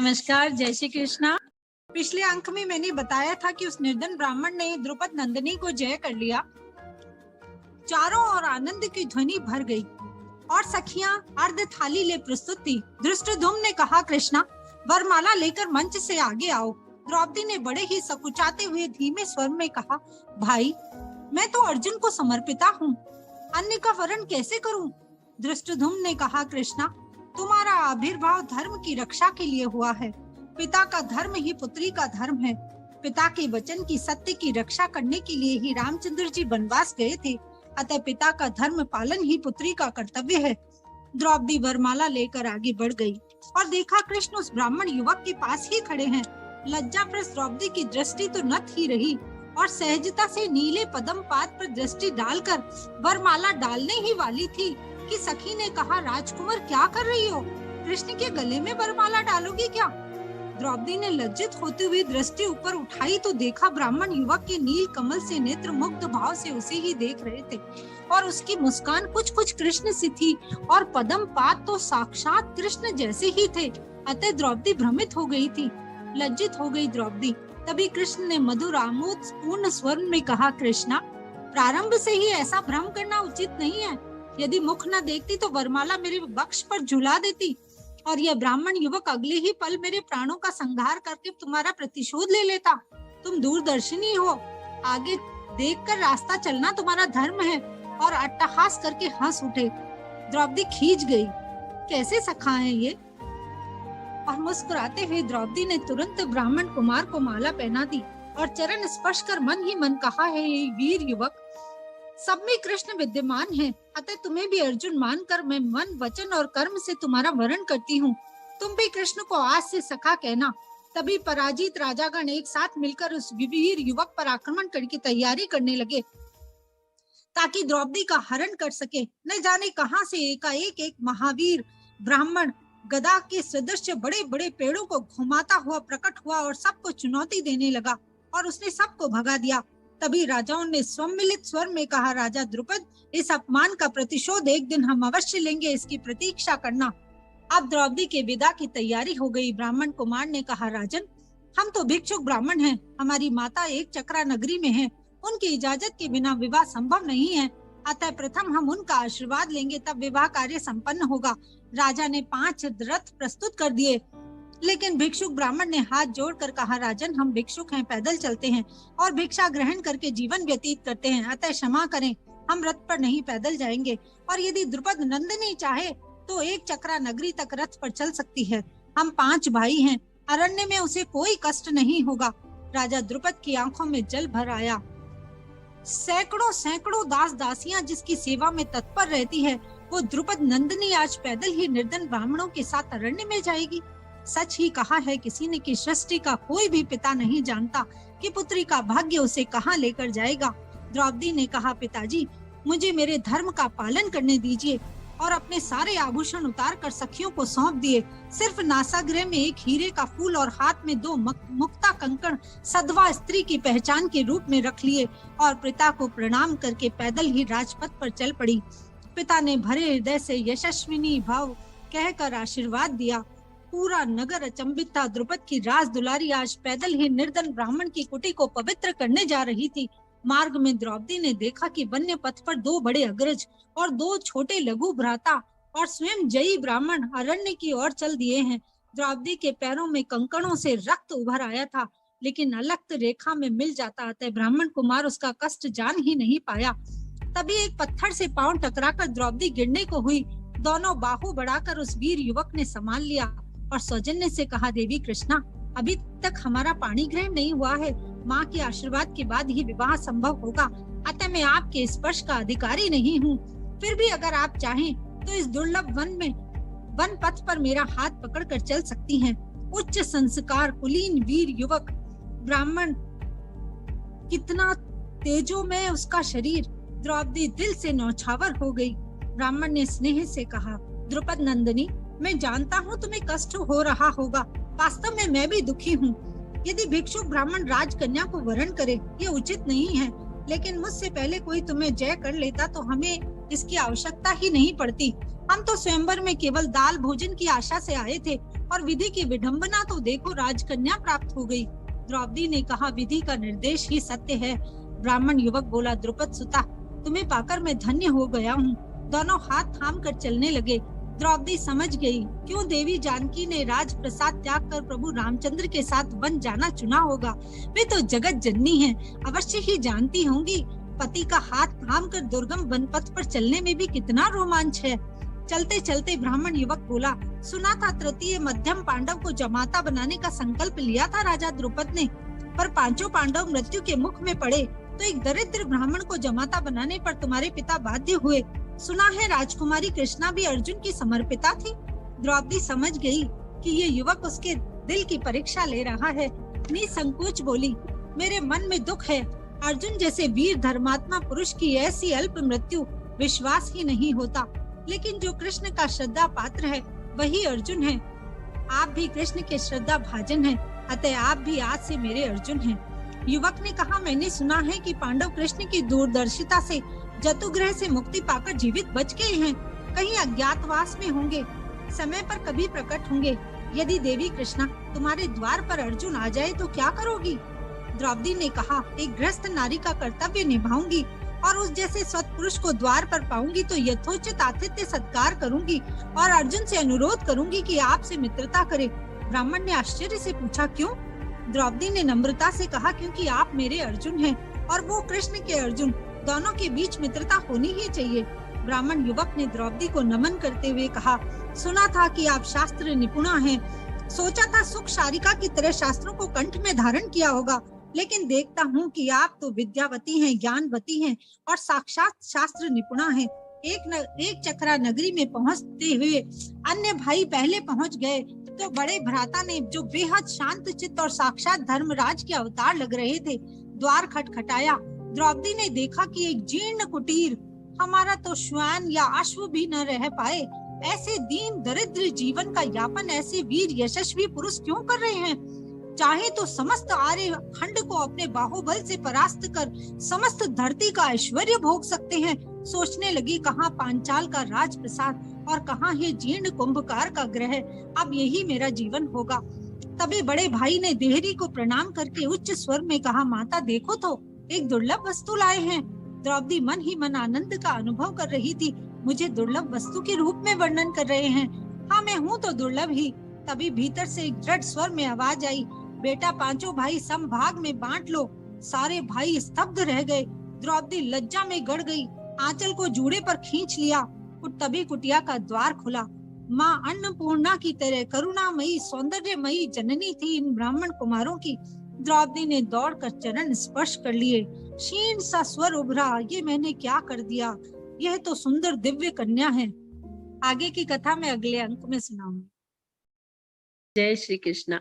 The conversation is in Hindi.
नमस्कार, जय श्री कृष्णा। पिछले अंक में मैंने बताया था कि उस निर्धन ब्राह्मण ने द्रुपद नंदिनी को जय कर लिया। चारों ओर आनंद की ध्वनि भर गई और सखियां अर्ध थाली ले प्रस्तुत थी। धृष्टद्युम्न ने कहा, कृष्णा वरमाला लेकर मंच से आगे आओ। द्रौपदी ने बड़े ही सकुचाते हुए धीमे स्वर में कहा, भाई मैं तो अर्जुन को समर्पिता हूँ, अन्य का वरण कैसे करूँ? धृष्टद्युम्न ने कहा, कृष्णा तुम्हारा आविर्भाव धर्म की रक्षा के लिए हुआ है। पिता का धर्म ही पुत्री का धर्म है। पिता के वचन की सत्य की रक्षा करने के लिए ही रामचंद्र जी वनवास गए थे, अतः पिता का धर्म पालन ही पुत्री का कर्तव्य है। द्रौपदी वरमाला लेकर आगे बढ़ गई और देखा कृष्ण उस ब्राह्मण युवक के पास ही खड़े हैं। लज्जाप्रस्त द्रौपदी की दृष्टि तो नत ही रही और सहजता से नीले पदम पाद पर दृष्टि डालकर वरमाला डालने ही वाली थी कि सखी ने कहा, राजकुमार क्या कर रही हो? कृष्ण के गले में वरमाला डालोगी क्या? द्रौपदी ने लज्जित होते हुए दृष्टि ऊपर उठाई तो देखा ब्राह्मण युवक के नील कमल से नेत्र मुग्ध भाव से उसे ही देख रहे थे और उसकी मुस्कान कुछ कुछ कृष्ण सी थी और पदम पाद तो साक्षात कृष्ण जैसे ही थे। अतः द्रौपदी भ्रमित हो गई थी, लज्जित हो गई द्रौपदी। तभी कृष्ण ने मधुर आमोद पूर्ण स्वर में कहा, कृष्णा प्रारंभ से ही ऐसा भ्रम करना उचित नहीं है। यदि मुख न देखती तो वरमाला मेरे वक्ष पर झुला देती और यह ब्राह्मण युवक अगले ही पल मेरे प्राणों का संहार करके तुम्हारा प्रतिशोध ले लेता। तुम दूरदर्शिनी हो, आगे देखकर रास्ता चलना तुम्हारा धर्म है। और अट्टहास करके हंस उठे। द्रौपदी खींच गई, कैसे सखा है ये? और मुस्कुराते हुए द्रौपदी ने तुरंत ब्राह्मण कुमार को माला पहना दी और चरण स्पर्श कर मन ही मन कहा, है वीर युवक सब में कृष्ण विद्यमान है, अतः तुम्हें भी अर्जुन मानकर मैं मन वचन और कर्म से तुम्हारा वरण करती हूँ। तुम भी कृष्ण को आज से सखा कहना। तभी पराजित राजागण एक साथ मिलकर उस वीर युवक पर आक्रमण करके तैयारी करने लगे ताकि द्रौपदी का हरण कर सके। न जाने कहां से एकाएक एक महावीर ब्राह्मण गदा के सदृश बड़े बड़े पेड़ों को घुमाता हुआ प्रकट हुआ और सबको चुनौती देने लगा और उसने सबको भगा दिया। तभी राजाओं ने सम्मिलित स्वर में कहा, राजा द्रुपद इस अपमान का प्रतिशोध एक दिन हम अवश्य लेंगे, इसकी प्रतीक्षा करना। अब द्रौपदी के विदा की तैयारी हो गई। ब्राह्मण कुमार ने कहा, राजन हम तो भिक्षुक ब्राह्मण हैं, हमारी माता एक चक्रा नगरी में है, उनकी इजाजत के बिना विवाह संभव नहीं है, अतः प्रथम हम उनका आशीर्वाद लेंगे तब विवाह कार्य संपन्न होगा। राजा ने 5 रथ प्रस्तुत कर दिए, लेकिन भिक्षुक ब्राह्मण ने हाथ जोड़कर कहा, राजन हम भिक्षुक हैं, पैदल चलते हैं और भिक्षा ग्रहण करके जीवन व्यतीत करते हैं, अतः क्षमा करें, हम रथ पर नहीं पैदल जाएंगे। और यदि द्रुपद नंदिनी चाहे तो एक चक्रा नगरी तक रथ पर चल सकती है। हम 5 भाई हैं, अरण्य में उसे कोई कष्ट नहीं होगा। राजा द्रुपद की आंखों में जल भर आया। सैकड़ों सैकड़ों दास दासियां जिसकी सेवा में तत्पर रहती है, वो द्रुपद नंदिनी आज पैदल ही निर्धन ब्राह्मणों के साथ अरण्य में जाएगी। सच ही कहा है किसी ने कि सृष्टि का कोई भी पिता नहीं जानता कि पुत्री का भाग्य उसे कहाँ लेकर जाएगा। द्रौपदी ने कहा, पिताजी मुझे मेरे धर्म का पालन करने दीजिए, और अपने सारे आभूषण उतार कर सखियों को सौंप दिए। सिर्फ नासागृह में एक हीरे का फूल और हाथ में 2 मुक्ता कंकण सधवा स्त्री की पहचान के रूप में रख लिए और पिता को प्रणाम करके पैदल ही राजपथ पर चल पड़ी। पिता ने भरे हृदय से यशस्विनी भाव कहकर आशीर्वाद दिया। पूरा नगर अचंभित था। द्रुपद की राज दुलारी आज पैदल ही निर्धन ब्राह्मण की कुटी को पवित्र करने जा रही थी। मार्ग में द्रौपदी ने देखा कि वन्य पथ पर 2 बड़े अग्रज और 2 छोटे लघु भ्राता और स्वयं जयी ब्राह्मण अरण्य की ओर चल दिए हैं। द्रौपदी के पैरों में कंकड़ों से रक्त उभर आया था, लेकिन अलक्त रेखा में मिल जाता, अतः ब्राह्मण कुमार उसका कष्ट जान ही नहीं पाया। तभी एक पत्थर से पांव टकराकर द्रौपदी गिरने को हुई। दोनों बाहु बढ़ाकर उस वीर युवक ने संभाल लिया और सौजन्य से कहा, देवी कृष्णा अभी तक हमारा पाणी ग्रहण नहीं हुआ है, माँ के आशीर्वाद के बाद ही विवाह संभव होगा, अतः मैं आपके स्पर्श का अधिकारी नहीं हूँ। फिर भी अगर आप चाहें तो इस दुर्लभ वन पथ पर मेरा हाथ पकड़कर चल सकती हैं। उच्च संस्कार कुलीन वीर युवक ब्राह्मण, कितना तेजोमय उसका शरीर। द्रौपदी दिल से नौछावर हो गई। ब्राह्मण ने स्नेह से कहा, द्रुपद नंदिनी मैं जानता हूँ तुम्हें कष्ट हो रहा होगा, वास्तव में मैं भी दुखी हूँ। यदि भिक्षुक ब्राह्मण राजकन्या को वरण करे ये उचित नहीं है, लेकिन मुझसे पहले कोई तुम्हें जय कर लेता तो हमें इसकी आवश्यकता ही नहीं पड़ती। हम तो स्वयंवर में केवल दाल भोजन की आशा से आए थे और विधि की विडंबना तो देखो, राजकन्या प्राप्त हो गई। द्रौपदी ने कहा, विधि का निर्देश ही सत्य है। ब्राह्मण युवक बोला, द्रुपद सुता, तुम्हें पाकर मैं धन्य हो गया हूँ। दोनों हाथ थाम कर चलने लगे। द्रौपदी समझ गई क्यों देवी जानकी ने राज प्रसाद त्याग कर प्रभु रामचंद्र के साथ वन जाना चुना होगा। वे तो जगत जननी हैं, अवश्य ही जानती होंगी पति का हाथ थाम कर दुर्गम वन पथ पर चलने में भी कितना रोमांच है। चलते चलते ब्राह्मण युवक बोला, सुना था तृतीय मध्यम पांडव को जमाता बनाने का संकल्प लिया था राजा द्रुपद ने, पर पांचों पांडव मृत्यु के मुख में पड़े तो एक दरिद्र ब्राह्मण को जमाता बनाने पर तुम्हारे पिता बाध्य हुए। सुना है राजकुमारी कृष्णा भी अर्जुन की समर्पिता थी। द्रौपदी समझ गई कि ये युवक उसके दिल की परीक्षा ले रहा है। निसंकोच बोली, मेरे मन में दुख है। अर्जुन जैसे वीर धर्मात्मा पुरुष की ऐसी अल्प मृत्यु विश्वास ही नहीं होता। लेकिन जो कृष्ण का श्रद्धा पात्र है वही अर्जुन है। आप भी कृष्ण के श्रद्धा भाजन हैं, अतः आप भी आज से मेरे अर्जुन हैं। युवक ने कहा, मैंने सुना है कि पांडव कृष्ण की दूरदर्शिता से जतुग्रह से मुक्ति पाकर जीवित बच गए हैं। कहीं अज्ञातवास में होंगे, समय पर कभी प्रकट होंगे। यदि देवी कृष्णा तुम्हारे द्वार पर अर्जुन आ जाए तो क्या करोगी? द्रौपदी ने कहा, एक गृहस्थ नारी का कर्तव्य निभाऊंगी और उस जैसे सत्पुरुष को द्वार पर पाऊंगी तो यथोचित आतिथ्य सत्कार करूंगी और अर्जुन से अनुरोध करूंगी कि आपसे मित्रता करे। ब्राह्मण ने आश्चर्य से पूछा, क्यों? द्रौपदी ने नम्रता से कहा, क्योंकि आप मेरे अर्जुन हैं और वो कृष्ण के अर्जुन, दोनों के बीच मित्रता होनी ही चाहिए। ब्राह्मण युवक ने द्रौपदी को नमन करते हुए कहा, सुना था कि आप शास्त्र निपुणा हैं। सोचा था सुख शारिका की तरह शास्त्रों को कंठ में धारण किया होगा, लेकिन देखता हूँ कि आप तो विद्यावती हैं, ज्ञानवती हैं और साक्षात शास्त्र निपुणा हैं। एक चक्रा नगरी में पहुँचते हुए अन्य भाई पहले पहुँच गए तो बड़े भ्राता ने, जो बेहद शांत चित्त और साक्षात धर्मराज के अवतार लग रहे थे, द्वार खटखटाया। द्रौपदी ने देखा कि एक जीर्ण कुटीर, हमारा तो श्वान या अश्व भी न रह पाए, ऐसे दीन दरिद्र जीवन का यापन ऐसे वीर यशस्वी पुरुष क्यों कर रहे हैं? चाहे तो समस्त आर्य खंड को अपने बाहुबल से परास्त कर समस्त धरती का ऐश्वर्य भोग सकते हैं। सोचने लगी, कहाँ पांचाल का राज प्रसाद और कहाँ है जीर्ण कुंभकार का ग्रह। अब यही मेरा जीवन होगा। तभी बड़े भाई ने देहरी को प्रणाम करके उच्च स्वर में कहा, माता देखो तो, एक दुर्लभ वस्तु लाए हैं। द्रौपदी मन ही मन आनंद का अनुभव कर रही थी। मुझे दुर्लभ वस्तु के रूप में वर्णन कर रहे हैं? हाँ, मैं हूँ तो दुर्लभ ही। तभी भीतर से एक दृढ़ स्वर में आवाज आई, बेटा पांचों भाई समभाग में बांट लो। सारे भाई स्तब्ध रह गए। द्रौपदी लज्जा में गड़ गई, आंचल को जूड़े पर खींच लिया। तभी कुटिया का द्वार खुला। माँ अन्नपूर्णा की तरह करुणामयी सौंदर्यमयी जननी थी इन ब्राह्मण कुमारों की। द्रौपदी ने दौड़कर चरण स्पर्श कर लिए। क्षीण सा स्वर उभरा, ये मैंने क्या कर दिया? यह तो सुंदर दिव्य कन्या है। आगे की कथा मैं अगले अंक में सुनाऊंगी। जय श्री कृष्णा।